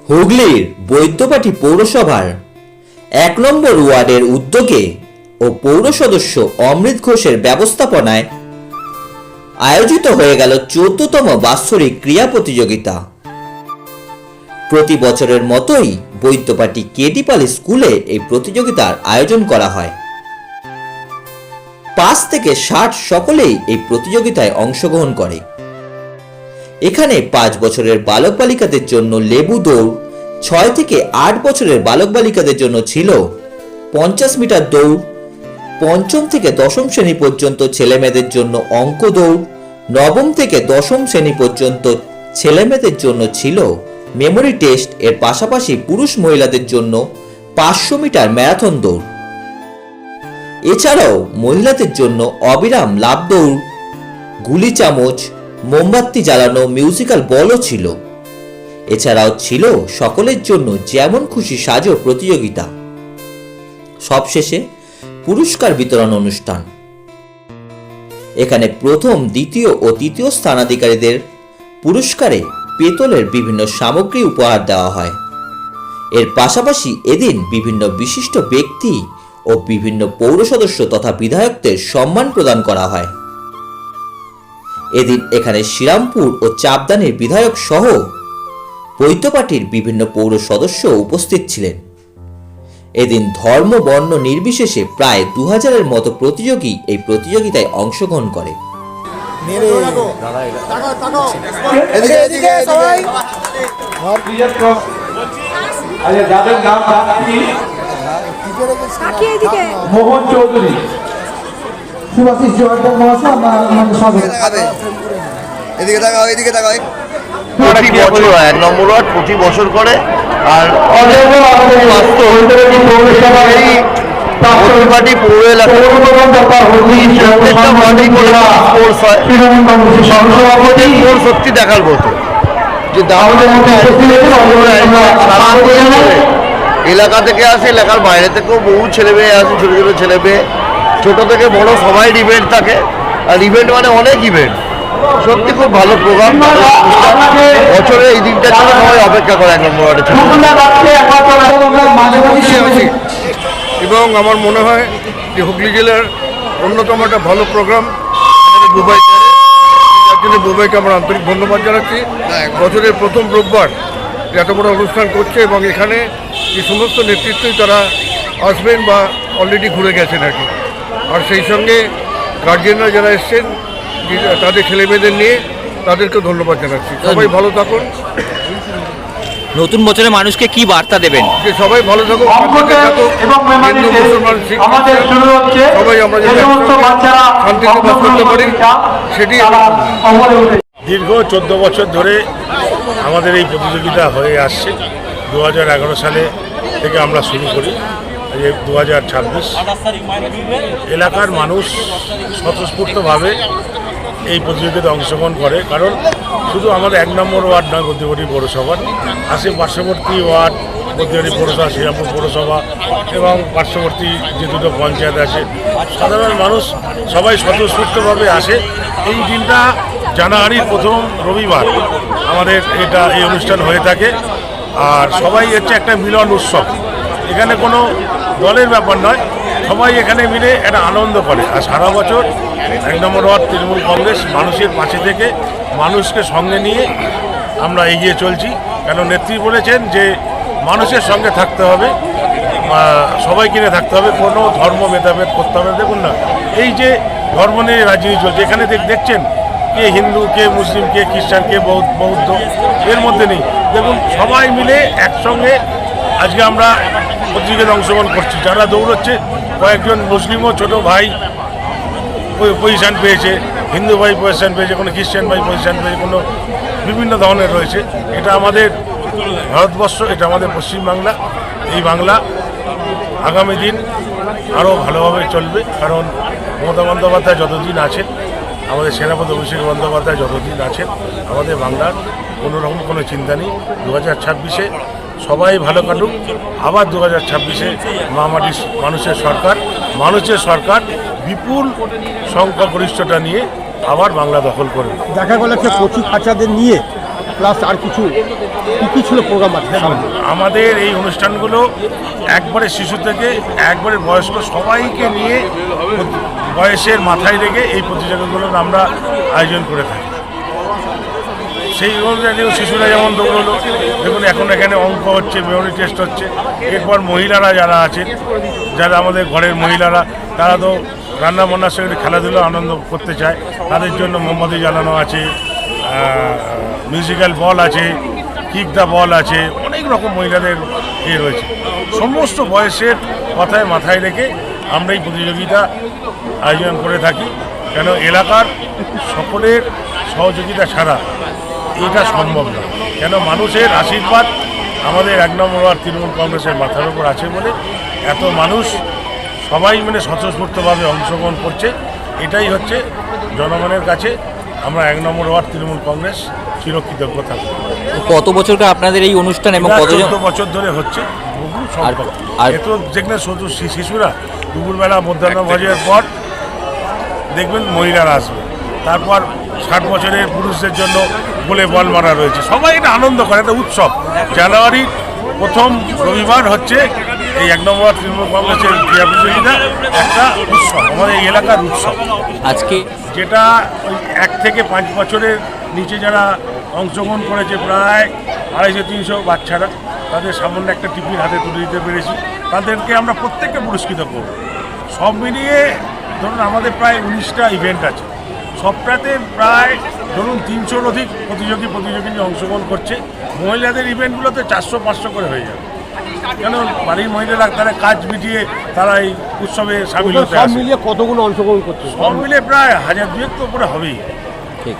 হুগলির বৈদ্যবাটি পৌরসভার ১ নম্বর ওয়ার্ডের উদ্যোগে ও পৌর সদস্য অমৃত ঘোষের ব্যবস্থাপনায় আয়োজিত হয়ে গেল ১৪তম বাৎসরিক ক্রীড়া প্রতিযোগিতা। প্রতি বছরের মতোই বৈদ্যবাটি কেডি পাল স্কুলে এই প্রতিযোগিতার আয়োজন করা হয়। ৫ থেকে ৬০ সকলেই এই প্রতিযোগিতায় অংশগ্রহণ করে। এখানে ৫ বছরের বালক বালিকাদের জন্য লেবু দৌড়, ৬ থেকে ৮ বছরের বালক বালিকাদের জন্য ছিল ৫০ মিটার দৌড়, পঞ্চম থেকে দশম শ্রেণী পর্যন্ত ছেলেমেয়েদের জন্য অঙ্ক দৌড়, নবম থেকে দশম শ্রেণী পর্যন্ত ছেলেমেয়েদের জন্য ছিল মেমোরি টেস্ট। এর পাশাপাশি পুরুষ মহিলাদের জন্য ৫০০ মিটার ম্যারাথন দৌড়। এছাড়াও মহিলাদের জন্য অবিরাম লাফ দৌড়, গুলি চামচ, মোমবাতি জ্বালানো মিউজিক্যাল বলও ছিল। এছাড়াও ছিল সকলের জন্য যেমন খুশি সাজো প্রতিযোগিতা। সবশেষে পুরস্কার বিতরণ অনুষ্ঠান। এখানে প্রথম, দ্বিতীয় ও তৃতীয় স্থানাধিকারীদের পুরস্কারে পেতলের বিভিন্ন সামগ্রী উপহার দেওয়া হয়। এর পাশাপাশি এদিন বিভিন্ন বিশিষ্ট ব্যক্তি ও বিভিন্ন পৌর সদস্য তথা বিধায়কদের সম্মান প্রদান করা হয়। এদিন এখানে শ্রীরামপুর ও চাপদানির বিধায়ক সহ বৈদ্যবাটির বিভিন্ন পৌর সদস্য উপস্থিত ছিলেন। এদিন ধর্ম বর্ণ নির্বিশেষে প্রায় ২০০০-এর মতো প্রতিযোগী এই প্রতিযোগিতায় অংশগ্রহণ করে। মোহন চৌধুরী, সুভাষিস জোয়ারদার মহাশয়, এদিকে তাকাও, এদিকে তাকাও। প্রতি বছর ১ নম্বর ওয়ার্ড প্রতি বছর করে। আর বৈদ্যবাটি পৌর এলাকায় সত্যি দেখার মতো যে এলাকা থেকে আসে, এলাকার বাইরে থেকেও বহু ছেলে মেয়ে আসে, ছোটো ছোটো ছেলে মেয়ে, ছোটো থেকে বড় সবাই ইভেন্ট থাকে। আর ইভেন্ট মানে অনেক ইভেন্ট, সত্যি খুব ভালো প্রোগ্রাম। বছরে এই দিনটার জন্য সবাই অপেক্ষা করে ১ নম্বর ওয়ার্ডে। এবং আমার মনে হয় যে হুগলি জেলার অন্যতম একটা ভালো প্রোগ্রাম বুবাই, যার জন্য বুবাইকে আমরা আন্তরিক ধন্যবাদ জানাচ্ছি। বছরের প্রথম রোববার এত বড় অনুষ্ঠান করছে এবং এখানে এই সমস্ত নেতৃত্বই তারা আসবেন বা অলরেডি ঘুরে গেছেন আর কি। আর সেই সঙ্গে গার্জিয়ানরা যারা এসছেন তাদের ছেলেমেয়েদের নিয়ে তাদেরকেও ধন্যবাদ জানাচ্ছি। সবাই ভালো থাকুন। নতুন বছরে মানুষকে কি বার্তা দেবেন? যে সবাই ভালো থাকুক, হিন্দু মুসলমান শিখ সবাই আমরা যদি শান্তিতে বাস করতে পারি সেটি। দীর্ঘ ১৪ বছর ধরে আমাদের এই প্রতিযোগিতা হয়ে আসছে। ২০১১ সালে থেকে আমরা শুরু করি। ২০২৬ এলাকার মানুষ স্বতঃস্ফূর্তভাবে এই প্রতিযোগিতায় অংশগ্রহণ করে। কারণ শুধু আমাদের ১ নম্বর ওয়ার্ড নয়, বৈদ্যবাটি পৌরসভার আসে পার্শ্ববর্তী ওয়ার্ড বৈদ্যবাটি পৌরসভা, শ্রীরামপুর পৌরসভা এবং পার্শ্ববর্তী যে দুটো পঞ্চায়েত আছে, সাধারণ মানুষ সবাই স্বতঃস্ফূর্তভাবে আসে। এই দিনটা জানুয়ারির প্রথম রবিবার আমাদের এই অনুষ্ঠান হয়ে থাকে। আর সবাই হচ্ছে একটা মিলন উৎসব। এখানে কোনো দলের ব্যাপার নয়, সবাই এখানে মিলে একটা আনন্দ করে। আর সারা বছর ১ নম্বর ওয়ার্ড তৃণমূল কংগ্রেস মানুষের পাশে থেকে মানুষকে সঙ্গে নিয়ে আমরা এগিয়ে চলছি। কেন নেত্রী বলেছেন যে মানুষের সঙ্গে থাকতে হবে, সবাইকে নিয়ে থাকতে হবে, কোনো ধর্ম ভেদাভেদ করতে হবে। দেখুন না, এই যে ধর্ম নিয়ে রাজনীতি চলছে, এখানে দেখছেন কে হিন্দু, কে মুসলিম, কে খ্রিস্টান, কে বৌদ্ধ, এর মধ্যে নেই। দেখুন সবাই মিলে একসঙ্গে আজকে আমরা প্রতিযোগিতায় অংশগ্রহণ করছি। যারা দৌড়চ্ছে, কয়েকজন মুসলিমও ছোটো ভাই পজিশান পেয়েছে, হিন্দু ভাই পজিশান পেয়েছে, কোনো খ্রিস্টান ভাই পজিশান পেয়েছে, কোনো বিভিন্ন ধরনের রয়েছে। এটা আমাদের ভারতবর্ষ, এটা আমাদের পশ্চিমবাংলা। এই বাংলা আগামী দিন আরও ভালোভাবে চলবে। কারণ মমতা বন্দ্যোপাধ্যায় যতদিন আছেন, আমাদের সেনাপতি অভিষেক বন্দ্যোপাধ্যায় যতদিন আছেন, আমাদের বাংলার কোনোরকম কোনো চিন্তা নেই। ২০২৬-এ সবাই ভালো কাটুক। আবার ২০২৬-এ মহামাটির মানুষের সরকার বিপুল সংখ্যাগরিষ্ঠতা নিয়ে আবার বাংলা দখল করবে। দেখা গেল কচি খাঁচাদের নিয়ে প্লাস আর কিছু কী ছিল প্রোগ্রাম আছে? আমাদের এই অনুষ্ঠানগুলো একবারে শিশু থেকে একবারে বয়স্ক সবাইকে নিয়ে বয়সের মাথায় রেখে এই প্রতিযোগিতাগুলো আমরা আয়োজন করে থাকি। সেই অনুযায়ী শিশুরা যেমন দৌড়লো, দেখুন এখন এখানে অঙ্ক হচ্ছে, মেমোরি টেস্ট হচ্ছে। এরপর মহিলারা যারা আছেন, যারা আমাদের ঘরের মহিলারা, তারা তো রান্না বান্নার সঙ্গে খেলাধুলো আনন্দ করতে চায়, তাদের জন্য মোমবাতি জ্বালানো আছে, মিউজিক্যাল বল আছে, কিক দ্য বল আছে, অনেক রকম মহিলাদের রয়েছে। সমস্ত বয়সের কথায় মাথায় রেখে আমরা এই প্রতিযোগিতা আয়োজন করে থাকি, কেন এলাকার সকলের সহযোগিতা ছাড়া এটা সম্ভব না। কেন মানুষের আশীর্বাদ আমাদের 1 নম্বর ওয়ার্ড তৃণমূল কংগ্রেসের মাথার উপর আছে বলে এত মানুষ সবাই মানে স্বতঃস্ফূর্তভাবে অংশগ্রহণ করছে। এটাই হচ্ছে জনগণের কাছে আমরা 1 নম্বর ওয়ার্ড তৃণমূল কংগ্রেস চিরকৃতজ্ঞ থাকবো। কত বছরকে আপনাদের এই অনুষ্ঠান এবং কতজন? 14 বছর ধরে হচ্ছে। বহু সংখ্যক এত যেখানে শুধু শিশুরা দুপুরবেলা মধ্যাহ্ন ভোজের পর দেখবেন মহিলারা আসবে, তারপর 60 বছরের পুরুষদের জন্য বলে বল মারা রয়েছে। সবাই এটা আনন্দ করে, একটা উৎসব। জানুয়ারির প্রথম রবিবার হচ্ছে এই 1 নম্বর তৃণমূল কংগ্রেসের ক্রীড়া প্রতিযোগিতা, একটা উৎসব, আমাদের এই এলাকার উৎসব। আজকে যেটা ওই 1 থেকে 5 বছরের নিচে যারা অংশগ্রহণ করেছে, প্রায় 250-300 বাচ্চারা, তাদের সামান্য একটা টিফিন হাতে তুলে দিতে পেরেছি। তাদেরকে আমরা প্রত্যেককে পুরস্কৃত করব। সব মিলিয়ে ধরুন আমাদের প্রায় 19টা ইভেন্ট আছে, সবটাতে প্রায় ধরুন 300-র অধিক প্রতিযোগী অংশগ্রহণ করছে। মহিলাদের ইভেন্টগুলোতে 400-500 করে হয়ে যাবে, কেন বাড়ির মহিলারা তারা কাজ মিটিয়ে তারা এই উৎসবে সামিল হতে সব আসে। মিলিয়ে কতগুলো অংশগ্রহণ করছে? সব মিলিয়ে প্রায় 1000-2 তো উপরে হবেই। ঠিক।